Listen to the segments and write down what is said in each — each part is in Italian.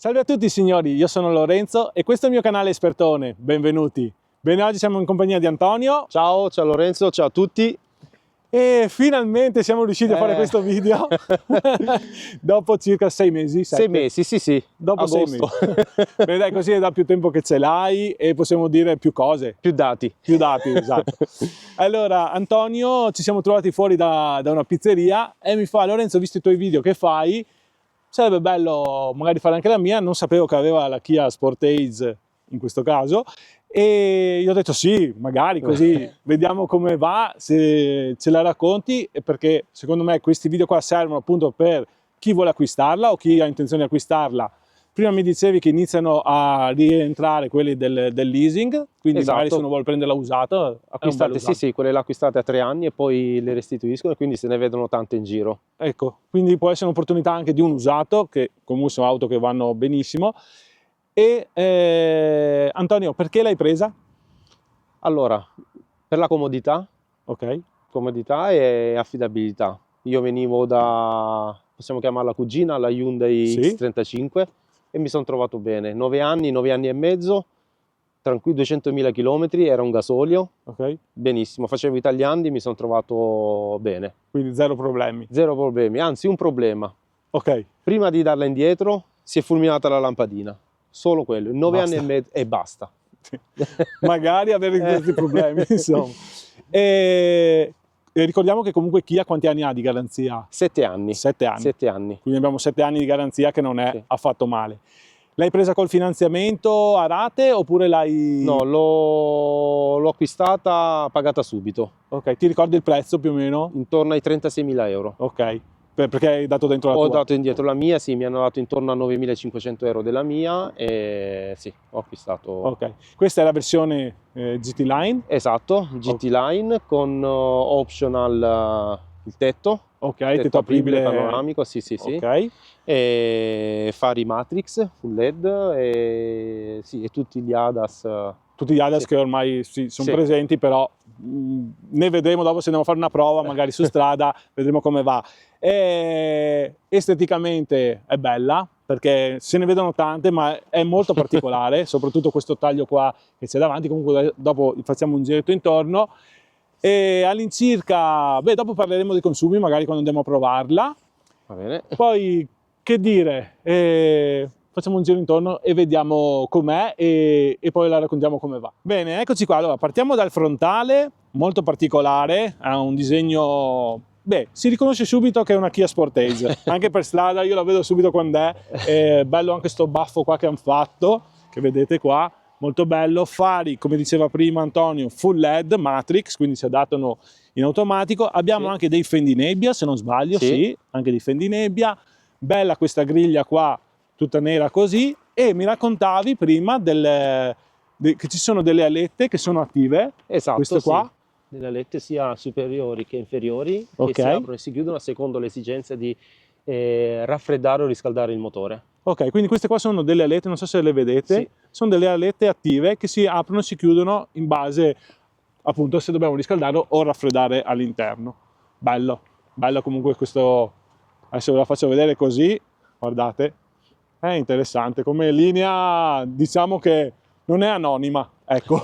Salve a tutti signori, io sono Lorenzo e questo è il mio canale Espertone, benvenuti. Bene, oggi siamo in compagnia di Antonio. Ciao Lorenzo, ciao a tutti. E finalmente siamo riusciti a fare questo video dopo circa 6 mesi. 6 mesi, sì. Dopo agosto. 6 mesi. Beh, dai, così è da più tempo che ce l'hai e possiamo dire più cose. Più dati. Più dati, esatto. Allora, Antonio, ci siamo trovati fuori da una pizzeria e mi fa: Lorenzo, visto i tuoi video che fai, sarebbe bello magari fare anche la mia. Non sapevo che aveva la Kia Sportage in questo caso. E io ho detto sì, magari così vediamo come va, se ce la racconti, perché secondo me questi video qua servono appunto per chi vuole acquistarla o chi ha intenzione di acquistarla. Prima mi dicevi che iniziano a rientrare quelli del leasing, quindi esatto. Magari se uno vuole prenderla usata, acquistate, sì, quelle là acquistate a 3 anni e poi le restituiscono e quindi se ne vedono tante in giro. Ecco, quindi può essere un'opportunità anche di un usato, che comunque sono auto che vanno benissimo. E Antonio, perché l'hai presa? Allora, per la comodità, ok, comodità e affidabilità. Io venivo da, possiamo chiamarla cugina, la Hyundai sì. X35 e mi sono trovato bene. 9 anni e mezzo, tranquillo, 200.000 km, era un gasolio, ok, benissimo, facevo i tagliandi, mi sono trovato bene. quindi zero problemi. Zero problemi, anzi un problema. Ok. Prima di darla indietro si è fulminata la lampadina, solo quello, 9 anni e mezzo e basta. Magari avere questi problemi, insomma. E ricordiamo che comunque Kia quanti anni ha di garanzia? 7 anni. 7 anni. 7 anni. Quindi abbiamo 7 anni di garanzia, che non è affatto male. L'hai presa col finanziamento a rate oppure l'hai... No, l'ho acquistata pagata subito. Ok, ti ricordi il prezzo più o meno? Intorno ai 36.000 euro. Ok, perché hai dato dentro la tua? Ho dato indietro la mia, sì, mi hanno dato intorno a 9.500 euro della mia e sì, ho acquistato. Ok, questa è la versione GT Line? Esatto, GT Line con optional il tetto. Ok, tetto apribile panoramico, sì. Ok. E fari Matrix full LED e, sì, e tutti gli ADAS. Tutti gli ADAS che ormai sono presenti, però ne vedremo dopo se andiamo a fare una prova, magari su strada, vedremo come va. E esteticamente è bella, perché se ne vedono tante, ma è molto particolare, soprattutto questo taglio qua che c'è davanti. Comunque dopo facciamo un giretto intorno. E all'incirca, beh, dopo parleremo dei consumi, magari quando andiamo a provarla. Va bene. Poi, che dire, facciamo un giro intorno e vediamo com'è e poi la raccontiamo come va. Bene, eccoci qua. Allora, partiamo dal frontale, molto particolare, ha un disegno... Beh, si riconosce subito che è una Kia Sportage, anche per strada io la vedo subito quando è bello anche sto baffo qua che hanno fatto, che vedete qua. Molto bello, fari come diceva prima Antonio, full LED, Matrix, quindi si adattano in automatico. Abbiamo anche dei fendinebbia, se non sbaglio, sì, anche dei fendinebbia. Bella questa griglia qua, tutta nera così. E mi raccontavi prima che ci sono delle alette che sono attive. Esatto, queste qua. Sì. Delle alette sia superiori che inferiori, che si aprono e si chiudono secondo le esigenze di raffreddare o riscaldare il motore. Ok, quindi queste qua sono delle alette, non so se le vedete, sono delle alette attive che si aprono e si chiudono in base appunto se dobbiamo riscaldare o raffreddare all'interno. Bello, bello comunque questo, adesso ve la faccio vedere così, guardate, è interessante, come linea diciamo che non è anonima, ecco,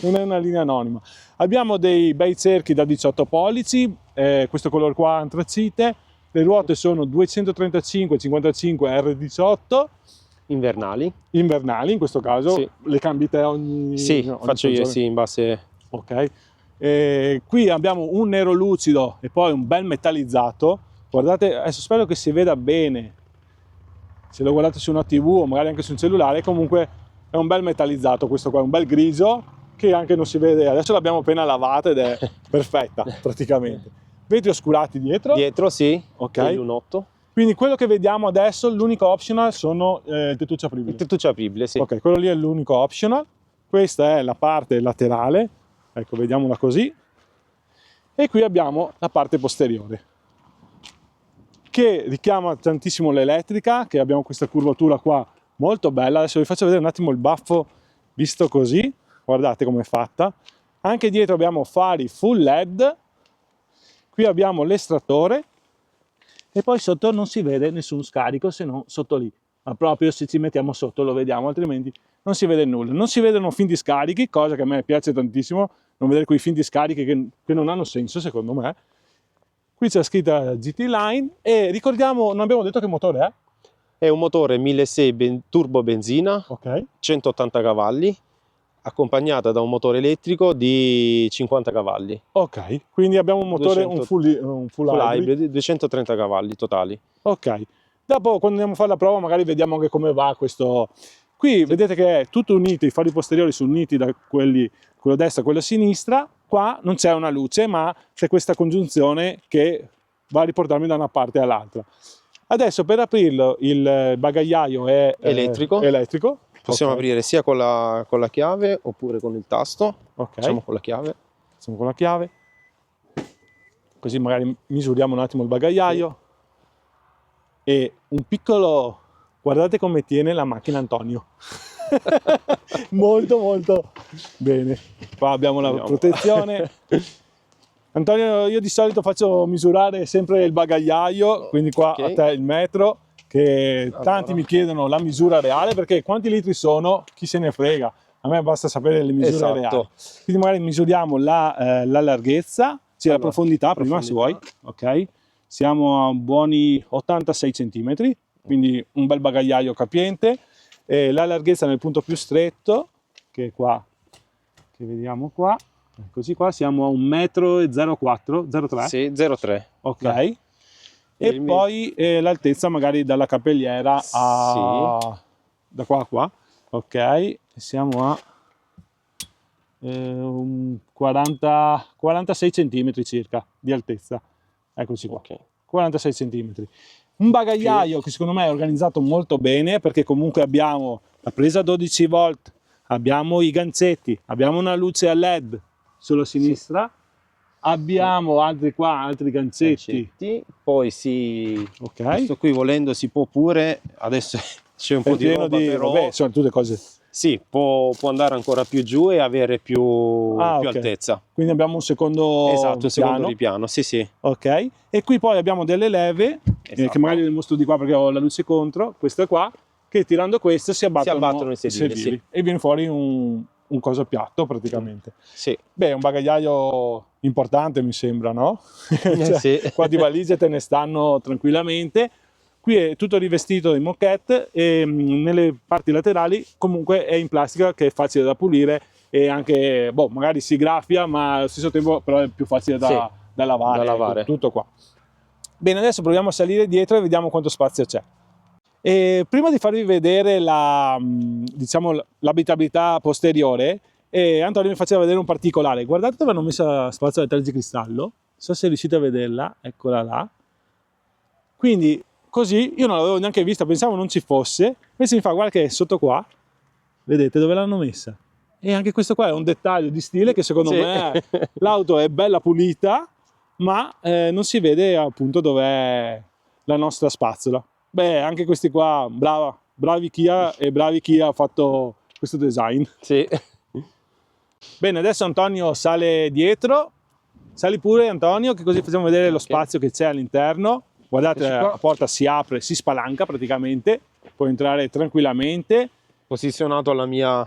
non è una linea anonima. Abbiamo dei bei cerchi da 18 pollici, questo colore qua antracite. Le ruote sono 235-55 R18 invernali in questo caso. Le cambi te ogni faccio io in base. Ok, qui abbiamo un nero lucido e poi un bel metallizzato. Guardate, adesso spero che si veda bene se lo guardate su una TV o magari anche su un cellulare. Comunque è un bel metallizzato questo qua, un bel grigio che anche non si vede. Adesso l'abbiamo appena lavata ed è perfetta praticamente. Vetri oscurati dietro? Dietro sì, ok. Il lunotto. Quindi quello che vediamo adesso, l'unico optional sono il tettuccio apribile. Il tettuccio apribile, sì. Ok, quello lì è l'unico optional. Questa è la parte laterale, ecco, vediamola così. E qui abbiamo la parte posteriore, che richiama tantissimo l'elettrica, che abbiamo questa curvatura qua molto bella. Adesso vi faccio vedere un attimo il baffo visto così, guardate com'è fatta. Anche dietro abbiamo fari full LED. Qui abbiamo l'estrattore e poi sotto non si vede nessun scarico se non sotto lì. ma proprio se ci mettiamo sotto lo vediamo, altrimenti non si vede nulla. Non si vedono finti scarichi, cosa che a me piace tantissimo, non vedere quei finti scarichi che non hanno senso secondo me. Qui c'è scritta GT Line e ricordiamo, non abbiamo detto che motore è? È un motore 1600 turbo benzina, Ok. 180 cavalli, accompagnata da un motore elettrico di 50 cavalli. Ok, quindi abbiamo un motore, 200, un full hybrid. 230 cavalli totali. Ok, dopo quando andiamo a fare la prova magari vediamo anche come va questo. Qui vedete che è tutto unito, i fari posteriori sono uniti da quello a destra e quello a sinistra. Qua non c'è una luce, ma c'è questa congiunzione che va a riportarmi da una parte all'altra. Adesso per aprirlo il bagagliaio è Elettrico. Possiamo aprire sia con la chiave oppure con il tasto. Ok. Facciamo con la chiave. Facciamo con la chiave. Così magari misuriamo un attimo il bagagliaio. E un piccolo... Guardate come tiene la macchina Antonio. Molto molto bene. Qua abbiamo la protezione. Antonio, io di solito faccio misurare sempre il bagagliaio, quindi qua a te il metro, che tanti mi chiedono la misura reale, perché quanti litri sono, chi se ne frega, a me basta sapere le misure reali. Quindi magari misuriamo la larghezza, la profondità prima se vuoi, ok? Siamo a buoni 86 cm, quindi un bel bagagliaio capiente. La larghezza nel punto più stretto, che è qua, che vediamo qua, così qua siamo a 1,04 m, 0,3? Sì, 0,3. Ok. E poi l'altezza magari dalla capelliera a... da qua a qua, ok? Siamo a 46 cm circa di altezza. Eccoci qua, 46 cm. Un bagagliaio che secondo me è organizzato molto bene, perché comunque abbiamo la presa 12 volt, abbiamo i gancetti, abbiamo una luce a LED sulla sinistra, abbiamo altri gancetti. Poi questo qui volendo si può pure, adesso c'è un po' di roba, però vabbè, sono tutte cose. Sì, può andare ancora più giù e avere più altezza. Quindi abbiamo un secondo un secondo ripiano, sì. Ok, e qui poi abbiamo delle leve, che magari le mostro di qua perché ho la luce contro, questa qua, che tirando queste si abbattono i sedili. E viene fuori un coso piatto praticamente. Sì. Beh, un bagagliaio importante mi sembra, no? Qua di valigie te ne stanno tranquillamente. Qui è tutto rivestito in moquette e nelle parti laterali comunque è in plastica, che è facile da pulire e anche, magari si graffia, ma allo stesso tempo però è più facile da lavare. Tutto qua. Bene, adesso proviamo a salire dietro e vediamo quanto spazio c'è. E prima di farvi vedere l'abitabilità posteriore, Antonio mi faceva vedere un particolare. Guardate dove hanno messo la spazzola di tergicristallo, non so se riuscite a vederla, eccola là. Quindi così io non l'avevo neanche vista, pensavo non ci fosse, invece mi fa guarda che è sotto qua, vedete dove l'hanno messa. E anche questo qua è un dettaglio di stile che secondo me l'auto è bella pulita, ma non si vede appunto dov'è la nostra spazzola. Beh, anche questi qua, bravi Kia e bravi chi ha fatto questo design. Sì. Bene, adesso Antonio sale dietro, sali pure Antonio, che così facciamo vedere lo spazio che c'è all'interno. Guardate, la porta si apre, si spalanca praticamente, puoi entrare tranquillamente. Posizionato alla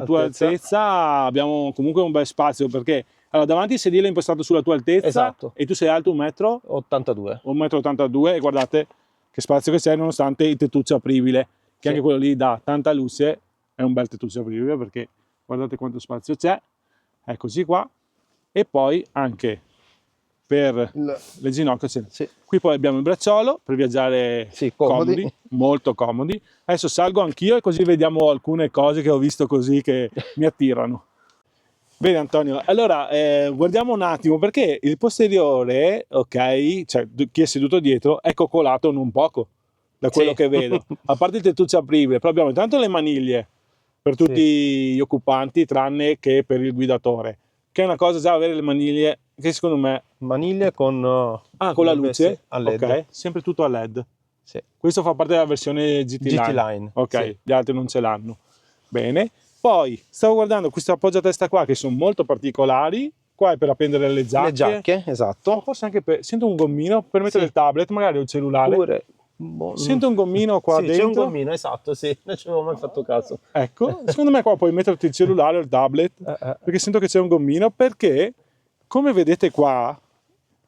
tua altezza abbiamo comunque un bel spazio, perché davanti il sedile è impostato sulla tua altezza, e tu sei alto 1,82 m. 1,82 m, e guardate che spazio che c'è, nonostante il tettuccio apribile, che anche quello lì dà tanta luce, è un bel tettuccio apribile, perché guardate quanto spazio c'è, eccoci qua, e poi anche per le ginocchia qui poi abbiamo il bracciolo per viaggiare comodi, molto comodi. Adesso salgo anch'io e così vediamo alcune cose che ho visto così che mi attirano. Bene Antonio, allora guardiamo un attimo, perché il posteriore, ok, cioè chi è seduto dietro è coccolato non poco, da quello che vedo, a parte il tettuccio apribile, però abbiamo intanto le maniglie per tutti gli occupanti, tranne che per il guidatore, che è una cosa già avere le maniglie, che secondo me... Maniglie con la luce a LED. Ok, sempre tutto a LED. Sì. Questo fa parte della versione GT Line. Ok, gli altri non ce l'hanno. Bene. Poi stavo guardando questo appoggiatesta qua, che sono molto particolari. Qua è per appendere le giacche. Esatto. O forse anche sento un gommino per mettere il tablet, magari o il cellulare. Pure Sento un gommino qua dentro. C'è un gommino, esatto, sì, non ci avevo mai fatto caso. Ecco, secondo me qua puoi metterti il cellulare o il tablet, perché sento che c'è un gommino, perché come vedete qua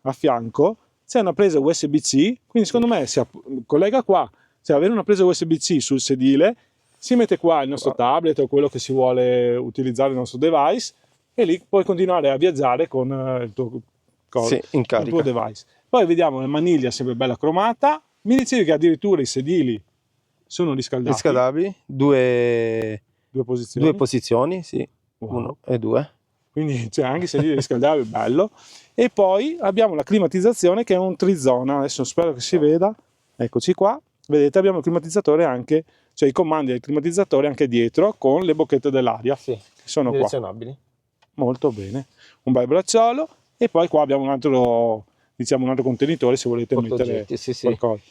a fianco c'è una presa USB-C, quindi secondo me si collega qua, cioè avere una presa USB-C sul sedile, si mette qua il nostro tablet o quello che si vuole utilizzare il nostro device e lì puoi continuare a viaggiare con il tuo, in il tuo device. Poi vediamo la maniglia sempre bella cromata. Mi dicevi che addirittura i sedili sono riscaldati. Riscaldabili, due posizioni, sì, wow. 1 e 2. Quindi c'è anche i sedili riscaldabili, bello. E poi abbiamo la climatizzazione che è un trizona, adesso spero che si veda, eccoci qua, vedete abbiamo il climatizzatore anche, cioè i comandi del climatizzatore anche dietro con le bocchette dell'aria, sì, che sono direzionabili. Qua. Molto bene, un bel bracciolo e poi qua abbiamo un altro, diciamo un altro contenitore se volete mettere qualcosa.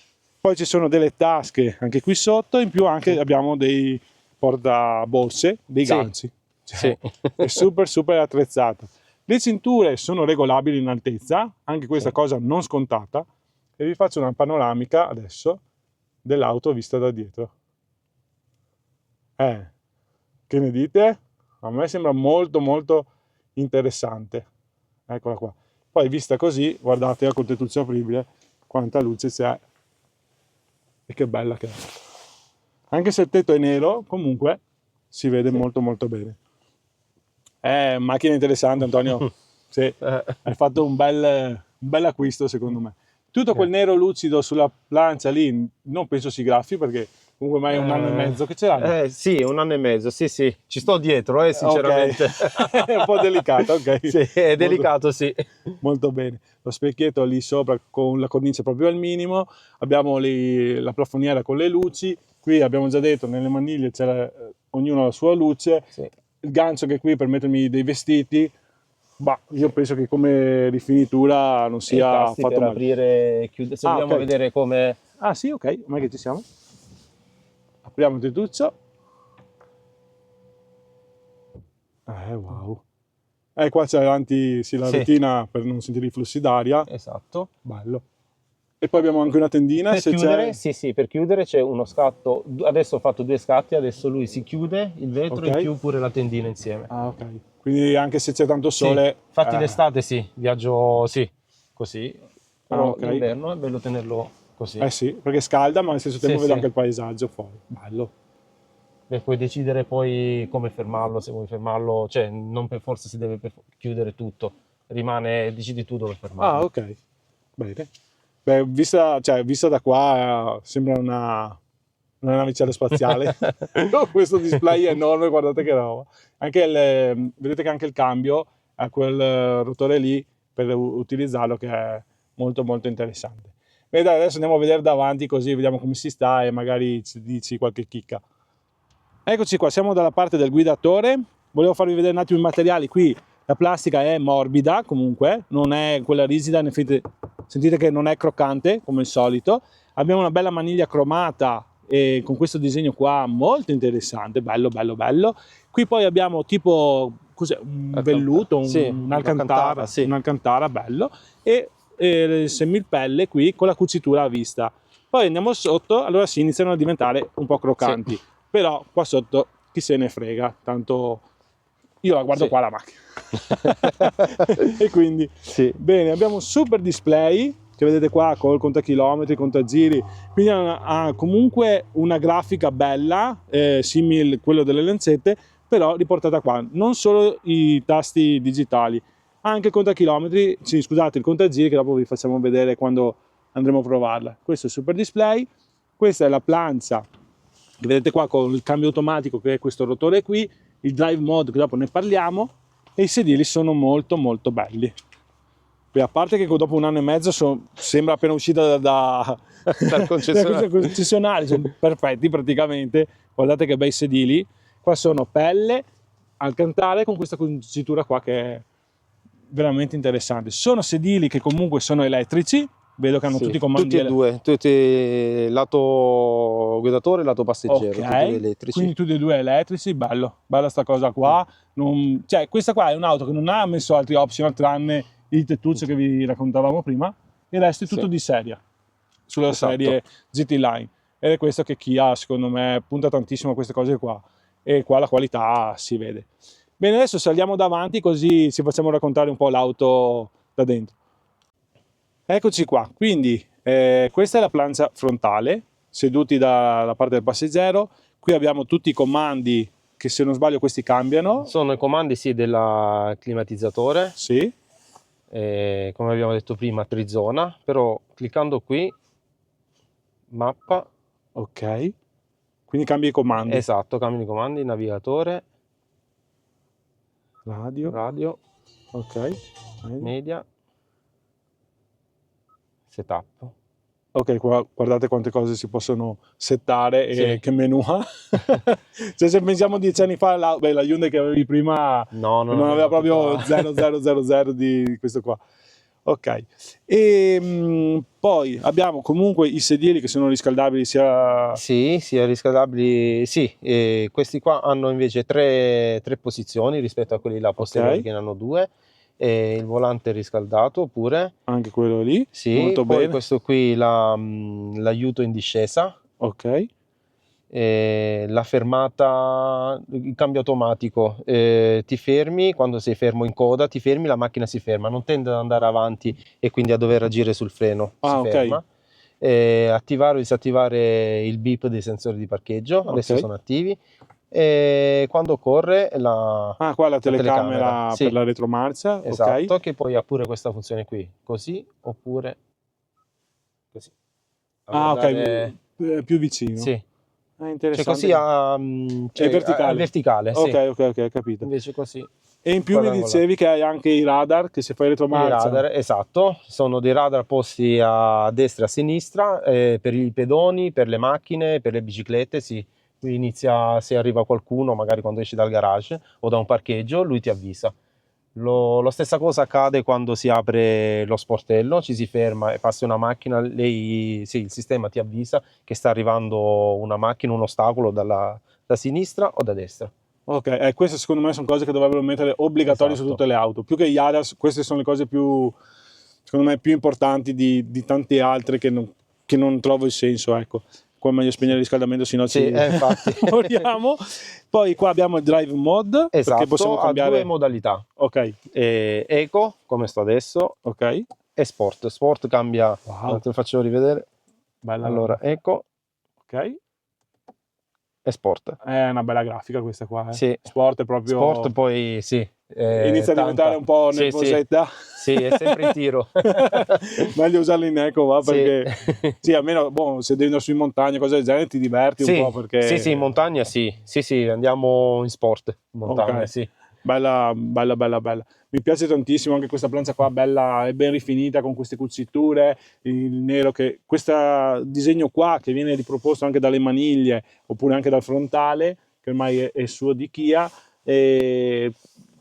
Poi ci sono delle tasche anche qui sotto, in più anche abbiamo dei portaborse, dei ganci. Cioè, è super attrezzata. Le cinture sono regolabili in altezza, anche questa cosa non scontata, e vi faccio una panoramica adesso dell'auto vista da dietro. Che ne dite? A me sembra molto interessante. Eccola qua. Poi vista così, guardate con tettuccio apribile quanta luce c'è e che bella che è. Anche se il tetto è nero, comunque si vede molto bene. Macchina interessante, Antonio. Sì, hai fatto un bel acquisto secondo me. Tutto quel nero lucido sulla plancia lì non penso si graffi perché comunque mai è un anno e mezzo che ce l'hai. Sì, 1 anno e mezzo, sì, ci sto dietro, sinceramente. Okay. È un po' delicato, ok. Sì, è delicato, sì. Molto bene. Lo specchietto lì sopra con la cornice proprio al minimo, abbiamo la plafoniera con le luci, qui abbiamo già detto nelle maniglie c'è ognuno la sua luce, il gancio che è qui per mettermi dei vestiti. Io penso che come rifinitura non sia fatto per male. Aprire e chiudere, se vogliamo vedere come... Ah sì, ok, ormai che ci siamo. Apriamo il tettuccio. Wow. Qua c'è davanti la retina per non sentire i flussi d'aria. Esatto. Bello. E poi abbiamo anche una tendina. Per chiudere, sì, per chiudere c'è uno scatto. Adesso ho fatto 2 scatti, adesso lui si chiude il vetro e in più pure la tendina insieme. Ah, ok. Quindi anche se c'è tanto sole... Infatti l'estate viaggio così, però l'inverno è bello tenerlo così. Sì, perché scalda, ma allo stesso tempo vedo anche il paesaggio fuori. Bello. Puoi decidere poi come fermarlo, se vuoi fermarlo, cioè non per forza si deve chiudere tutto, decidi tu dove fermarlo. Ah, ok. Bene. Vista da qua sembra una navicella spaziale. Questo display è enorme, guardate che roba. Vedete che anche il cambio ha quel rotore lì per utilizzarlo che è molto interessante. Beh, dai, adesso andiamo a vedere davanti così vediamo come si sta e magari ci dici qualche chicca. Eccoci qua, siamo dalla parte del guidatore. Volevo farvi vedere un attimo i materiali. Qui la plastica è morbida comunque, non è quella rigida, sentite che non è croccante come il solito. Abbiamo una bella maniglia cromata e con questo disegno qua molto interessante, bello. Qui poi abbiamo tipo un velluto, un'alcantara, bello, e il semipelle qui con la cucitura a vista. Poi andiamo sotto, allora si iniziano a diventare un po' croccanti, però qua sotto chi se ne frega, tanto io la guardo qua la macchina. E quindi bene, abbiamo un super display che vedete qua col contachilometri, contagiri, quindi ha comunque una grafica bella, simile a quello delle lancette, però riportata qua, non solo i tasti digitali, anche il contachilometri, scusate, il contagiri che dopo vi facciamo vedere quando andremo a provarla. Questo è il super display, questa è la plancia che vedete qua con il cambio automatico che è questo rotore qui, il drive mode che dopo ne parliamo, e i sedili sono molto belli. Beh, a parte che dopo 1 anno e mezzo sembra appena uscita dal concessionario, sono perfetti praticamente, guardate che bei sedili, qua sono pelle, alcantara con questa cucitura qua che è veramente interessante. Sono sedili che comunque sono elettrici, vedo che hanno tutti i comandi tutti e due, tutti lato guidatore e lato passeggero, tutti elettrici. Quindi tutti e 2 elettrici, bella sta cosa qua. Cioè, questa qua è un'auto che non ha messo altri optional tranne il tettuccio che vi raccontavamo prima, il resto è tutto di serie. sulla Esatto. serie GT Line, ed è questo che Kia secondo me punta tantissimo a queste cose qua, e qua la qualità si vede. Bene, adesso saliamo davanti così ci facciamo raccontare un po' l'auto da dentro. Eccoci qua, quindi questa è la plancia frontale, seduti dalla parte del passeggero. Qui abbiamo tutti i comandi che, se non sbaglio, questi cambiano. Sono i comandi sì del climatizzatore, Sì, come abbiamo detto prima, trizona, però cliccando qui, mappa, ok. Quindi cambia i comandi. esatto, cambio di comandi, navigatore, Radio, radio, ok. media, setup. Ok, qua guardate quante cose si possono settare e Sì. che menu ha. Cioè, se pensiamo 10 anni fa, la Hyundai che avevi prima No, non aveva proprio tutta- 0000 di questo qua. Ok, e poi abbiamo comunque i sedili che sono riscaldabili sia... Sì, sia riscaldabili, sì, questi qua hanno invece tre posizioni rispetto a quelli là posteriori Ok. che ne hanno due, e il volante riscaldato pure, Anche quello lì, sì, molto poi bene. questo qui l'aiuto in discesa, Ok, la fermata, il cambio automatico, ti fermi, quando sei fermo in coda, ti fermi, la macchina si ferma, non tende ad andare avanti e quindi a dover agire sul freno, si ok. ferma. Attivare o disattivare il beep dei sensori di parcheggio, adesso Ok. sono attivi. E quando corre Ah, qua la telecamera, telecamera per sì, la retromarcia, ok. esatto, che poi ha pure questa funzione qui, così oppure così. A Ah, ok, guardare, più vicino. sì. È Cioè interessante. così È è verticale. verticale, sì. Ok, ok, capito. Invece così, E in più mi quadrangolare. dicevi che hai anche i radar, che se fai I retromarcia... radar, esatto, sono dei radar posti a destra e a sinistra, per i pedoni, per le macchine, per le biciclette, sì. Qui inizia, se arriva qualcuno, magari quando esci dal garage o da un parcheggio, lui ti avvisa. Lo stessa cosa accade quando si apre lo sportello, ci si ferma e passa una macchina, sì, il sistema ti avvisa che sta arrivando una macchina, un ostacolo da sinistra o da destra. Ok, queste secondo me sono cose che dovrebbero mettere obbligatorie su Esatto. tutte le auto. Più che gli ADAS, queste sono le cose più, secondo me, più importanti di tante altre che non trovo il senso, ecco. Qua è meglio spegnere il riscaldamento, sennò Sì, ci infatti. moriamo. Poi qua abbiamo il drive mode, perché possiamo Esatto, ha due cambiare... modalità. Ok, Eco, come sto adesso, ok. e Sport. Sport cambia, Wow, te lo faccio rivedere. bella. Allora, Eco Ok. e Sport. È una bella grafica questa qua, eh. Sì, Sport è proprio... Sport poi sì, Inizia a diventare tanta. un po' Sì, sì, nervosetta. sì, è sempre in tiro. Meglio usarlo in eco, va, Sì. perché sì, almeno boh, se devi andare su in montagna, cose del genere, ti diverti un po' Sì, perché... sì, sì, in montagna sì, sì, sì, andiamo in sport, in montagna, Ok, sì. bella. Mi piace tantissimo anche questa plancia qua, bella e ben rifinita con queste cuciture, il nero che... Questo disegno qua che viene riproposto anche dalle maniglie oppure anche dal frontale, che ormai è suo di Kia, e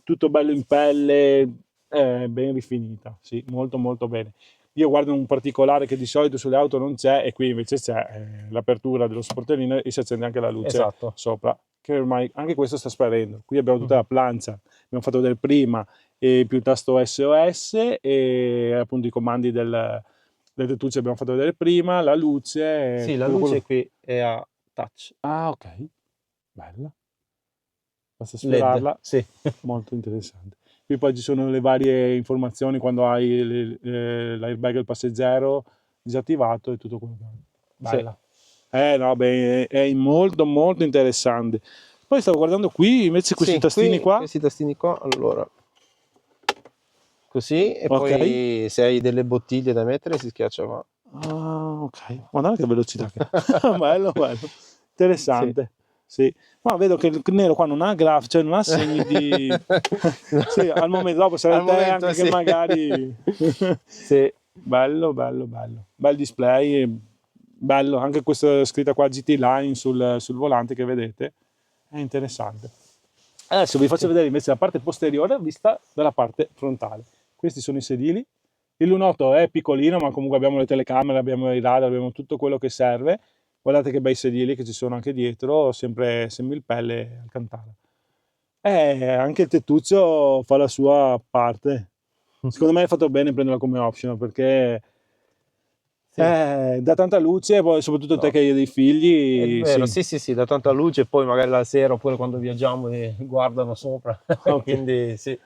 tutto bello in pelle, ben rifinita, sì, molto molto bene. Io guardo un particolare che di solito sulle auto non c'è e qui invece c'è, l'apertura dello sportellino e si accende anche la luce Esatto. sopra, che ormai anche questo sta sparendo. Qui abbiamo tutta la plancia, abbiamo fatto vedere prima, e più il tasto SOS e appunto i comandi del tettuccio abbiamo fatto vedere prima, la luce, Sì, la tutto luce quello... qui è a touch. Ah, ok, bella. Basta LED, sfiorarla, sì. molto interessante. Qui poi ci sono le varie informazioni quando hai l'airbag del passeggero disattivato e tutto quello che hai. Bella. No, beh, è molto molto interessante. Poi stavo guardando qui invece questi Sì, tastini qui qua. questi tastini qua, allora, così, e Ok. poi se hai delle bottiglie da mettere si schiaccia qua. Ah, ok. Guarda che velocità che ha. Bello, bello. Sì. Interessante. Sì. Ma vedo che il nero qua non ha cioè non ha segni di... Sì, al momento dopo sarai Al te momento anche che sì. magari... Sì. Bello, bello, bello. Bel display, bello. Anche questa scritta qua GT Line sul volante che vedete è interessante. Adesso vi faccio Sì. vedere invece la parte posteriore vista dalla parte frontale. Questi sono i sedili. Il lunotto è piccolino, ma comunque abbiamo le telecamere, abbiamo i radar, abbiamo tutto quello che serve. Guardate che bei sedili che ci sono anche dietro, sempre semipelle Alcantara. Anche il tettuccio fa la sua parte. Secondo me è fatto bene prenderla come optional perché dà tanta luce, e poi soprattutto te che hai dei figli. È vero, sì. sì, dà tanta luce, e poi magari la sera oppure quando viaggiamo guardano sopra, Ok. quindi sì.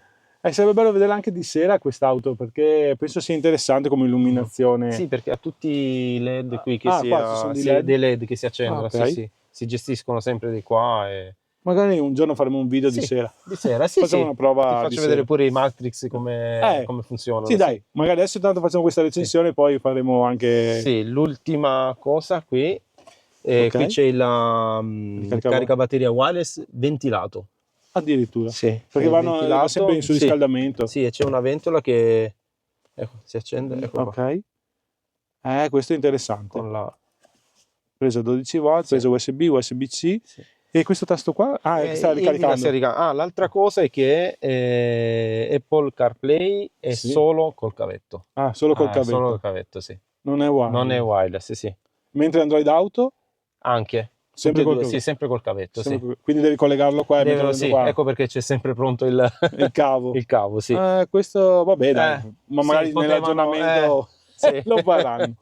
Sarebbe bello vederla anche di sera quest'auto, perché penso sia interessante come illuminazione. Sì, perché ha tutti i LED qui che qua ci sono dei sì, LED? dei LED che si accendono, Ok. sì, si gestiscono sempre di qua e... Magari un giorno faremo un video di Sì, sera. di sera, sì, Facciamo sì. una prova Ti di faccio sera. vedere pure i Matrix come funzionano. Sì, dai, magari adesso tanto facciamo questa recensione, poi faremo anche... Sì, l'ultima cosa qui, Ok. qui c'è il caricabatteria wireless ventilato. Addirittura. Sì, Perché è va sempre ventilato, in surriscaldamento. sì, e c'è una ventola che ecco, si accende, ecco qua, Ok. Questo è interessante. con la... Presa 12 volt, Sì. presa USB, USB-C. Sì. E questo tasto qua? Sta ricaricando. L'altra cosa è che Apple CarPlay è Sì. solo col cavetto. Solo col cavetto. Solo col cavetto, sì. Non è wireless. Non è wireless, sì. Mentre Android Auto? Sempre Sempre col due, cavetto. sì, sempre col cavetto, sì. Quindi devi collegarlo qua e metterlo Sì, qua. ecco perché c'è sempre pronto il cavo. il cavo, sì. Questo, vabbè, dai, ma magari sì, potevano, nell'aggiornamento sì. lo faranno.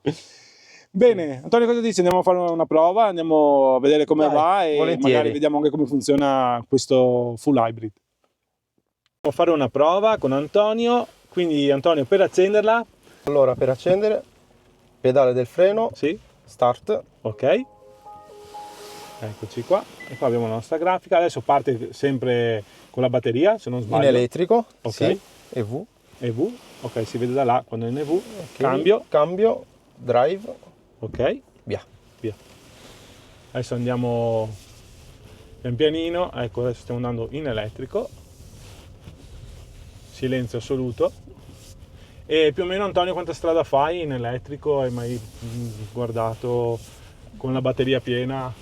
Bene, Antonio, cosa dici? Andiamo a fare una prova, andiamo a vedere come Dai, va e volentieri. magari vediamo anche come funziona questo full hybrid. Andiamo a fare una prova con Antonio, quindi Antonio, per accenderla. Allora, per accendere, pedale del freno, Sì, start. ok. Eccoci qua. E qua abbiamo la nostra grafica. Adesso parte sempre con la batteria, se non sbaglio. In elettrico, Ok. sì, EV. EV, ok, si vede da là quando è in EV. Okay. Cambio, drive, Ok, via. adesso andiamo pian pianino, ecco adesso stiamo andando in elettrico, silenzio assoluto. E più o meno, Antonio, quanta strada fai in elettrico? Hai mai guardato con la batteria piena?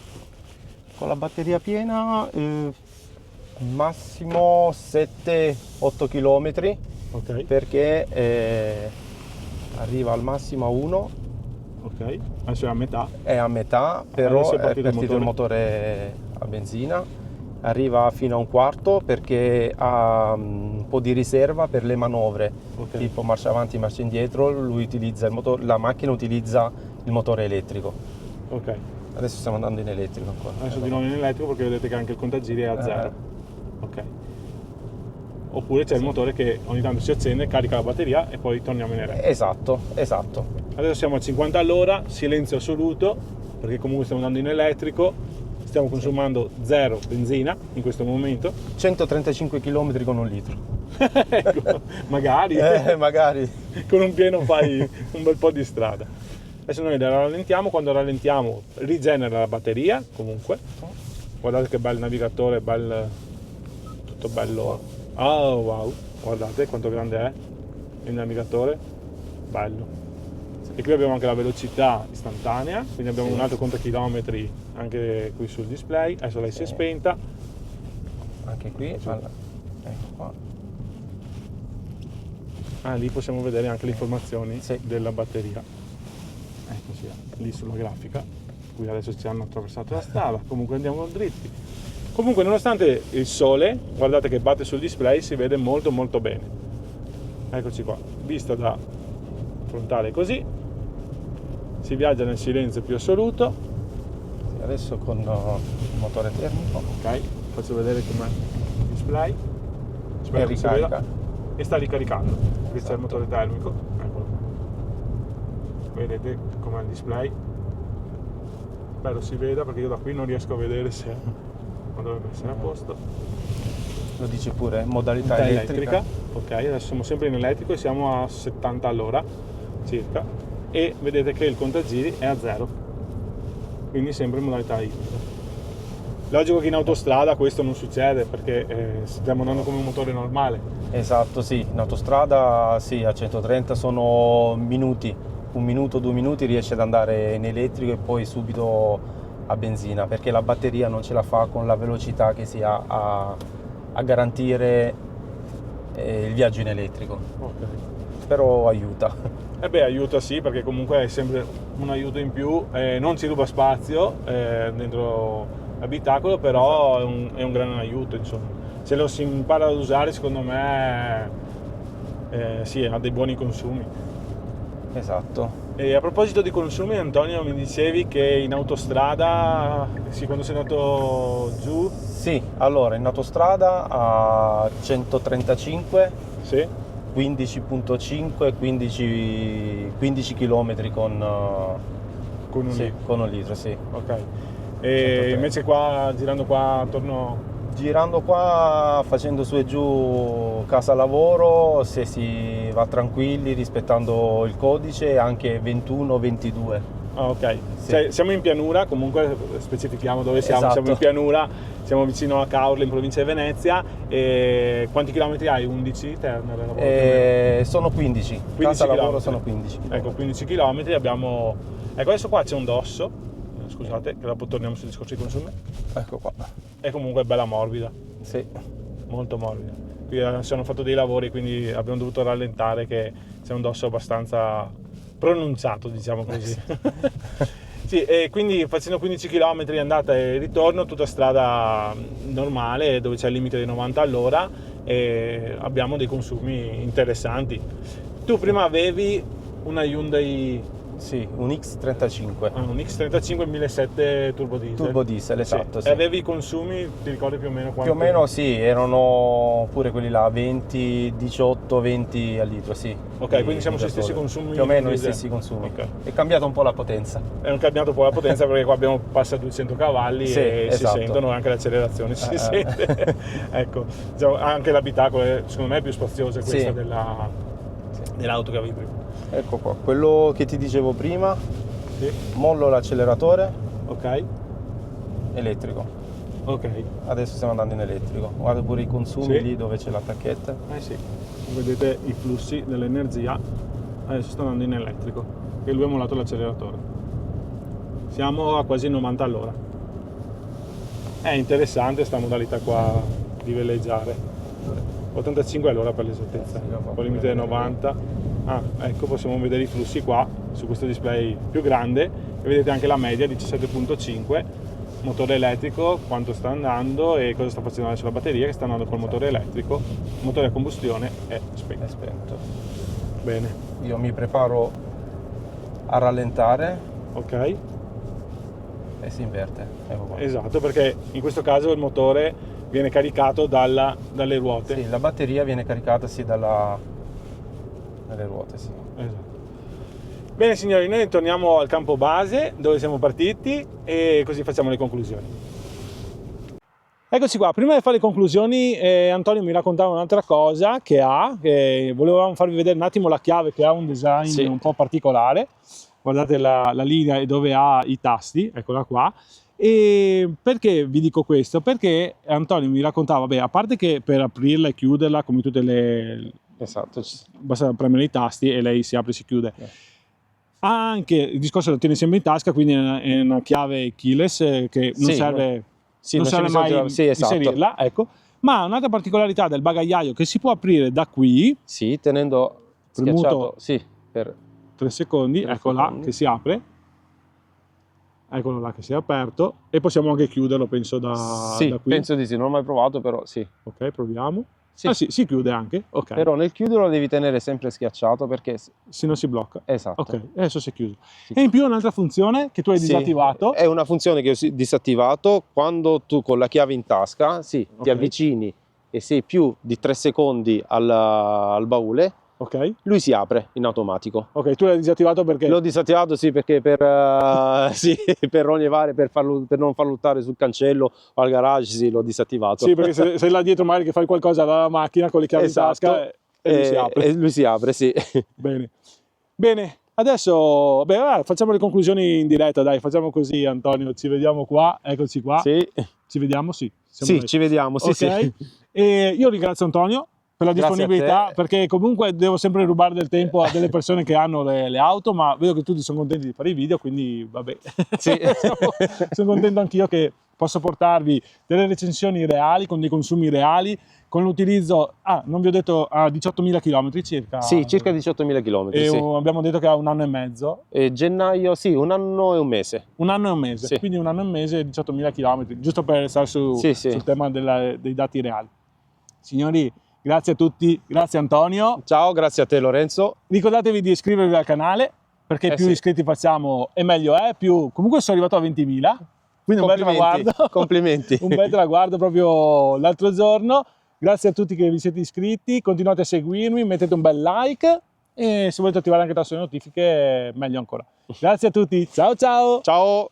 Con la batteria piena, massimo 7-8 km, Ok, perché arriva al massimo a 1, ok, adesso è a metà. è a metà, però Adesso è partito il motore a benzina, arriva fino a un quarto perché ha un po' di riserva per le manovre, Ok. tipo marcia avanti, marcia indietro, lui utilizza il motore, la macchina utilizza il motore elettrico. Ok, Adesso stiamo andando in elettrico ancora. adesso di nuovo in elettrico perché vedete che anche il contagiri è a zero. Ok. Oppure c'è il motore che ogni tanto si accende, carica la batteria e poi torniamo in elettrico. Esatto. Adesso siamo a 50 all'ora, silenzio assoluto, perché comunque stiamo andando in elettrico, stiamo consumando zero benzina in questo momento. 135 km con 1 litro. Ecco, magari Magari. con un pieno fai un bel po' di strada. Adesso noi la rallentiamo, quando rallentiamo rigenera la batteria comunque. Guardate che bel navigatore, tutto bello. Oh wow, guardate quanto grande è il navigatore, bello. E qui abbiamo anche la velocità istantanea, quindi abbiamo un altro contachilometri anche qui sul display. Adesso lei si è spenta. Anche qui, ecco qua. Lì possiamo vedere anche le informazioni della batteria. Ecco sì, lì sulla grafica. Qui adesso ci hanno attraversato la strada, comunque andiamo dritti. Comunque, nonostante il sole, guardate che batte sul display, si vede molto molto bene. Eccoci qua, vista da frontale così, si viaggia nel silenzio più assoluto. Adesso con il motore termico. Ok, faccio vedere com'è il display. E ricarica. E sta ricaricando, qui c'è il motore termico. Eccolo. Vedete com'è il display. Spero si veda perché io da qui non riesco a vedere se dovrebbe essere a posto. Lo dice pure, modalità elettrica. Ok, adesso siamo sempre in elettrico e siamo a 70 all'ora circa e vedete che il contagiri è a 0, quindi sempre in modalità ibrida. Logico che in autostrada questo non succede perché stiamo andando come un motore normale. Esatto, sì, in autostrada sì, a 130 sono minuti, 1 minuto, 2 minuti riesce ad andare in elettrico e poi subito a benzina, perché la batteria non ce la fa con la velocità che si ha a garantire il viaggio in elettrico. Okay. Però aiuta. Aiuta sì, perché comunque è sempre un aiuto in più, non ci ruba spazio dentro l'abitacolo, però è un gran aiuto, insomma. Se lo si impara ad usare, secondo me sì, ha dei buoni consumi. Esatto. E a proposito di consumi, Antonio, mi dicevi che in autostrada, sì, quando sei andato giù, Sì, allora in autostrada a 135, sì, 15.5, 15 km con un sì, litro. con 1 litro, sì. Ok. E 130. invece qua, girando qua attorno, Girando qua, facendo su e giù casa lavoro, se si va tranquilli rispettando il codice, anche 21-22. ah, ok. Sì. Cioè, siamo in pianura, comunque specifichiamo dove siamo, Esatto. siamo in pianura, siamo vicino a Caorle in provincia di Venezia. E quanti chilometri hai? 11 te andare a lavoro? Più o meno? Sono 15, 15 casa lavoro chilometri. sono 15 km. Ecco, 15 km abbiamo. Ecco, adesso qua c'è un dosso, scusate, che dopo torniamo sul discorso di consumi. Ecco qua. È comunque bella morbida, Sì. molto morbida. Qui si hanno fatto dei lavori, quindi abbiamo dovuto rallentare, che c'è un dosso abbastanza pronunciato, diciamo così. Sì, e quindi facendo 15 km andata e ritorno, tutta strada normale, dove c'è il limite dei 90 all'ora, e abbiamo dei consumi interessanti. Tu prima avevi una Hyundai, Sì, un X35. un X35 1.700 turbo diesel. Turbo diesel, esatto, Sì. sì. E avevi i consumi, ti ricordi più o meno quanto? Più o meno sì, erano pure quelli là, 20, 18, 20 al litro, sì. Ok, quindi siamo sui stessi consumi Più o meno di gli diesel. stessi consumi. Ok. È cambiata un po' la potenza. È cambiato un po' la potenza perché qua abbiamo passa 200 cavalli Sì, e esatto. si sentono, anche l'accelerazione si sente. Ecco, diciamo, anche l'abitacolo è, secondo me, è più spaziosa questa Sì. dell'auto che avevi prima. Ecco qua, quello che ti dicevo prima, Sì, mollo l'acceleratore, ok, elettrico. ok. Adesso stiamo andando in elettrico. Guarda pure i consumi Sì. lì dove c'è la tacchetta. Sì, vedete i flussi dell'energia, adesso sto andando in elettrico e lui ha mollato l'acceleratore. Siamo a quasi 90 all'ora. È interessante sta modalità qua di veleggiare. 85 all'ora per l'esattezza, con limite del 90. Ah, ecco, possiamo vedere i flussi qua su questo display più grande e vedete anche la media 17.5, motore elettrico, quanto sta andando e cosa sta facendo adesso la batteria, che sta andando col motore elettrico. Il motore a combustione è spento. È spento. Bene, Io mi preparo a rallentare ok, e si inverte. Ecco qua. esatto, perché in questo caso il motore viene caricato dalle ruote. Sì, la batteria viene caricata sì dalle ruote, sì. Esatto. Bene signori, noi torniamo al campo base dove siamo partiti e così facciamo le conclusioni. Eccoci qua, prima di fare le conclusioni Antonio mi raccontava un'altra cosa che volevamo farvi vedere un attimo la chiave, che ha un design Sì. un po' particolare. Guardate la linea dove ha i tasti, eccola qua. E perché vi dico questo? Perché Antonio mi raccontava, beh, a parte che per aprirla e chiuderla come tutte le... Esatto. basta premere i tasti e lei si apre e si chiude. Ha anche il discorso lo tiene sempre in tasca, quindi è una chiave keyless che non Sì, serve, sì, non non serve c'è mai bisogno di- sì, esatto. inserirla, ecco. Ma un'altra particolarità del bagagliaio che si può aprire da qui, Sì, tenendo Premuto. schiacciato, sì, per 3 secondi, 3 ecco là secondi. che si apre, eccolo là che si è aperto, e possiamo anche chiuderlo, penso da sì, qui. penso di sì, non ho mai provato, però sì. Ok, proviamo. Sì. Ah sì, si chiude anche, ok. Però nel chiuderlo devi tenere sempre schiacciato perché Se non si blocca. esatto. Ok, adesso si è chiuso. Sì. E in più un'altra funzione che tu hai Sì, disattivato. è una funzione che ho disattivato quando tu con la chiave in tasca, sì, Ok. ti avvicini e sei più di 3 secondi al baule, Ok, lui si apre in automatico. ok, tu l'hai disattivato perché? L'ho disattivato sì perché sì, per ronevare, per non farlo lottare sul cancello o al garage, sì, l'ho disattivato. Sì, perché se sei là dietro magari che fai qualcosa alla macchina con le chiavi Esatto. in tasca e lui si apre. E lui si apre, sì. Bene. Bene, adesso facciamo le conclusioni in diretta, dai, facciamo così Antonio, ci vediamo qua, eccoci qua. Sì, Ci vediamo, sì. Siamo sì, noi. ci vediamo, sì, Ok, sì. e io ringrazio Antonio per la Grazie a disponibilità, te. perché comunque devo sempre rubare del tempo a delle persone che hanno le auto, ma vedo che tutti sono contenti di fare i video, quindi vabbè. Sì. Sono contento anch'io che posso portarvi delle recensioni reali, con dei consumi reali, con l'utilizzo, non vi ho detto, a 18.000 km circa. Sì, circa 18.000 km, E sì. abbiamo detto che ha 1 anno e mezzo. Gennaio, sì, 1 anno e un mese. 1 anno e un mese, Sì. quindi 1 anno e un mese e 18.000 km, giusto per stare Sì, sì. sul tema dei dati reali. Signori, grazie a tutti, grazie Antonio. Ciao, grazie a te Lorenzo. Ricordatevi di iscrivervi al canale, perché più sì. iscritti facciamo e meglio è, più comunque sono arrivato a 20.000, quindi un bel traguardo. Complimenti. Un bel traguardo proprio l'altro giorno. Grazie a tutti che vi siete iscritti, continuate a seguirmi, mettete un bel like e se volete attivare anche le notifiche meglio ancora. Grazie a tutti, ciao ciao! Ciao!